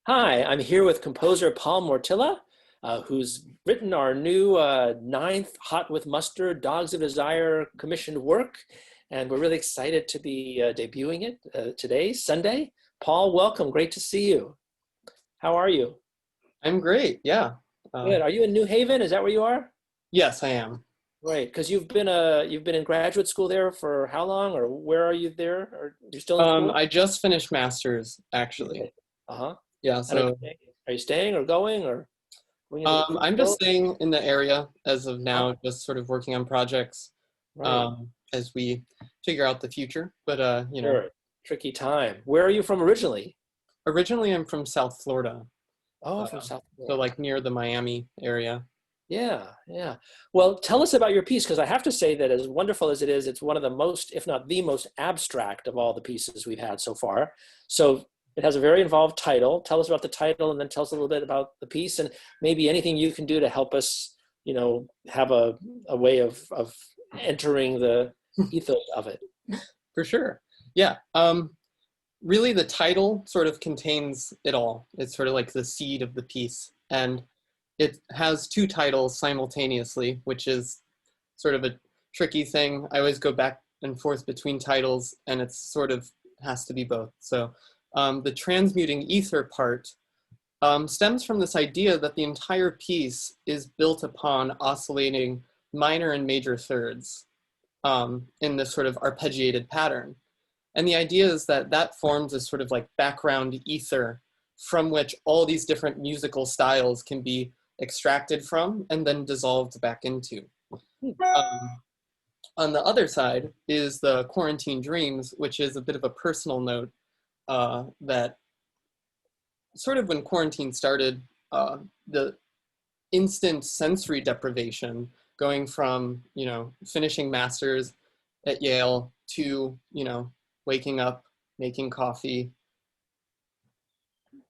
Hi, I'm here with composer Paul Mortilla, who's written our new ninth Hot with Mustard Dogs of Desire commissioned work. And we're really excited to be debuting it today, Sunday. Paul, welcome. Great to see you. How are you? I'm great. Yeah. Good. Are you in New Haven? Is that where you are? Yes, I am. Right, because you've been in graduate school there for how long, or where are you there? Or you're still in school? I just finished master's actually. Okay. Uh-huh. Yeah. And So are you staying or going or going into the crew I'm just boat? staying in the area as of Uh-huh. now, just sort of working on projects Right. as we figure out the future. But Sure. Tricky time. Where are you from originally? originally I'm from South Florida, Oh, from uh, South so Florida. like near the Miami area. Yeah, yeah. Well, tell us about your piece, because I have to say that as wonderful as it is, it's one of the most, if not the most abstract of all the pieces we've had so far. So it has a very involved title. Tell us about the title and then tell us a little bit about the piece and maybe anything you can do to help us, have a way of entering the ethos of it. For sure. Yeah. Really, the title sort of contains it all. It's sort of like the seed of the piece, and it has two titles simultaneously, which is sort of a tricky thing. I always go back and forth between titles, and it's sort of has to be both. So the transmuting ether part stems from this idea that the entire piece is built upon oscillating minor and major thirds in this sort of arpeggiated pattern. And the idea is that that forms a sort of like background ether from which all these different musical styles can be extracted from and then dissolved back into. Um, on the other side is the Quarantine Dreams, which is a bit of a personal note that sort of when quarantine started, the instant sensory deprivation going from, finishing masters at Yale to, waking up, making coffee,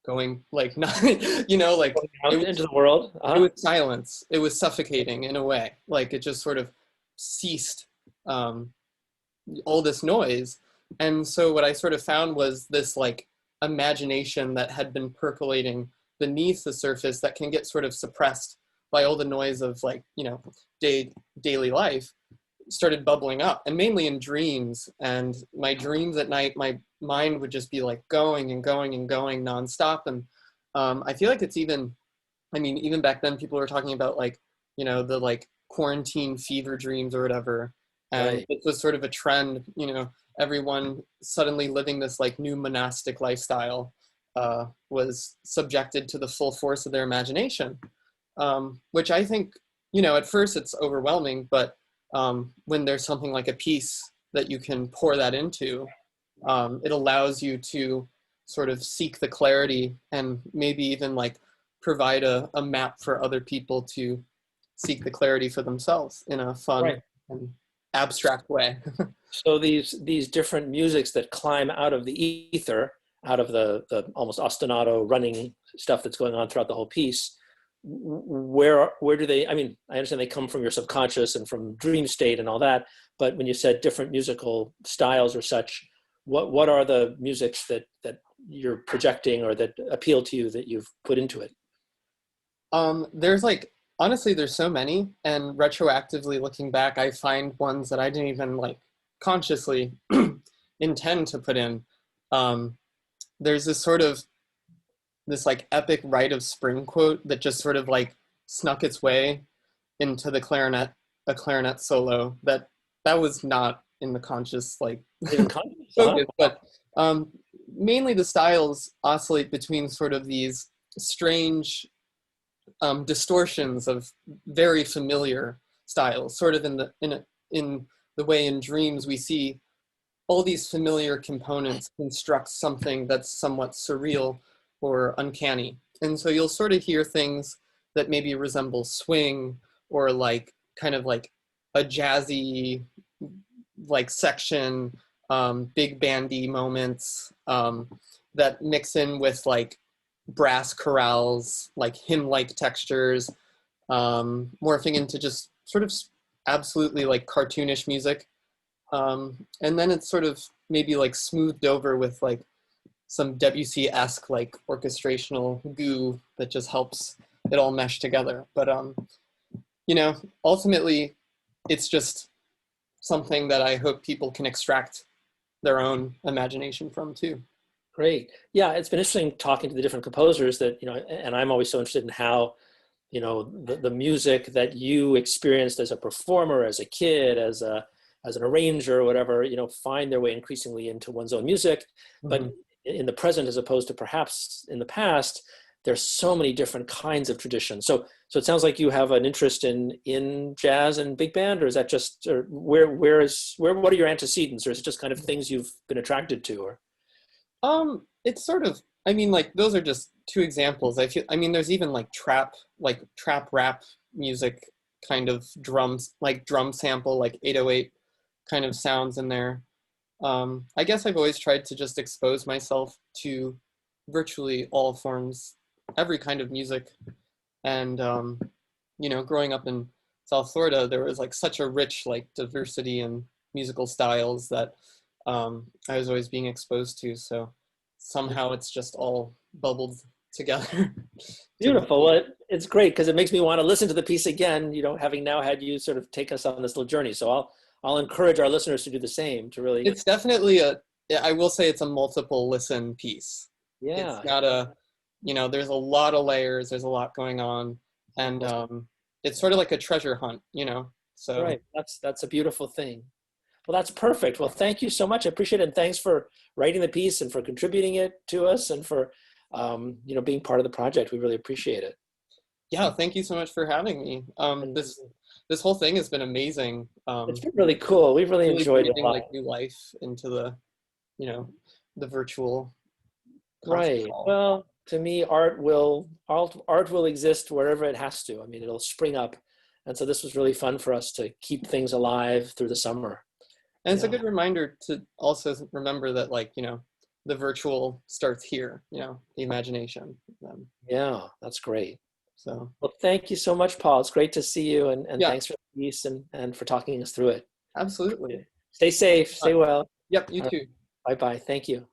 going like not, like Going out into the world. it Uh-huh. was silence. It was suffocating in a way. Like it just sort of ceased um, all this noise. And so what I sort of found was this like imagination that had been percolating beneath the surface that can get sort of suppressed by all the noise of like, daily life started bubbling up, and mainly in dreams. And my dreams at night, my mind would just be like going and going and going nonstop. And I feel like it's even, I mean, even back then people were talking about like, the like quarantine fever dreams or whatever. And Right. it was sort of a trend, everyone suddenly living this like new monastic lifestyle was subjected to the full force of their imagination, which I think, at first it's overwhelming, but when there's something like a piece that you can pour that into, it allows you to sort of seek the clarity and maybe even like provide a map for other people to seek the clarity for themselves in a fun Right. and abstract way. So these different musics that climb out of the ether, out of the almost ostinato running stuff that's going on throughout the whole piece, where do they? I mean, I understand they come from your subconscious and from dream state and all that, but when you said different musical styles or such, what are the musics that you're projecting or that appeal to you that you've put into it? There's like, honestly, there's so many, and retroactively looking back, I find ones that I didn't even like consciously intend to put in. Um, there's this sort of this like epic rite of spring quote that just sort of like snuck its way into the clarinet, a clarinet solo that was not in the conscious like Even conscious, huh? focus, but um, mainly the styles oscillate between sort of these strange distortions of very familiar styles, sort of in the way in dreams we see all these familiar components construct something that's somewhat surreal or uncanny. And so you'll sort of hear things that maybe resemble swing or like kind of like a jazzy like section, big bandy moments that mix in with like brass chorales, like hymn-like textures, morphing into just sort of absolutely like cartoonish music. And then it's sort of maybe like smoothed over with like some Debussy-esque like orchestrational goo that just helps it all mesh together. But you know, ultimately, it's just something that I hope people can extract their own imagination from too. Great. Yeah, it's been interesting talking to the different composers that, and I'm always so interested in how, the music that you experienced as a performer, as a kid, as an arranger or whatever, find their way increasingly into one's own music. But Mm-hmm. in the present, as opposed to perhaps in the past, there's so many different kinds of traditions. So it sounds like you have an interest in jazz and big band, or is that just, or what are your antecedents, or is it just kind of things you've been attracted to, or? It's sort of, I mean, like those are just two examples. I mean, there's even like trap rap music kind of drums, like drum sample, like 808 kind of sounds in there. I guess I've always tried to just expose myself to virtually all forms, every kind of music. And, growing up in South Florida, there was like such a rich like diversity in musical styles that I was always being exposed to. So somehow it's just all bubbled together. Beautiful. Well, it's great because it makes me want to listen to the piece again, having now had you sort of take us on this little journey. So I'll encourage our listeners to do the same, to really. It's definitely I will say it's a multiple listen piece. Yeah. It's not there's a lot of layers, there's a lot going on. And it's sort of like a treasure hunt, so. Right. That's a beautiful thing. Well, that's perfect. Well, thank you so much. I appreciate it. And thanks for writing the piece and for contributing it to us and for, being part of the project. We really appreciate it. Yeah, thank you so much for having me. This whole thing has been amazing. It's been really cool. We've really enjoyed it a breathing lot. like new life into the, the virtual concert Right. hall. Well, to me, art will exist wherever it has to. I mean, it'll spring up. And so this was really fun for us to keep things alive through the summer. And it's a good reminder to also remember that, like, the virtual starts here, the imagination. Yeah, that's great. So, well, thank you so much, Paul. It's great to see you, and yeah, thanks for the piece and for talking us through it. absolutely. Stay safe, stay well. Yep, you too. Bye-bye. Thank you.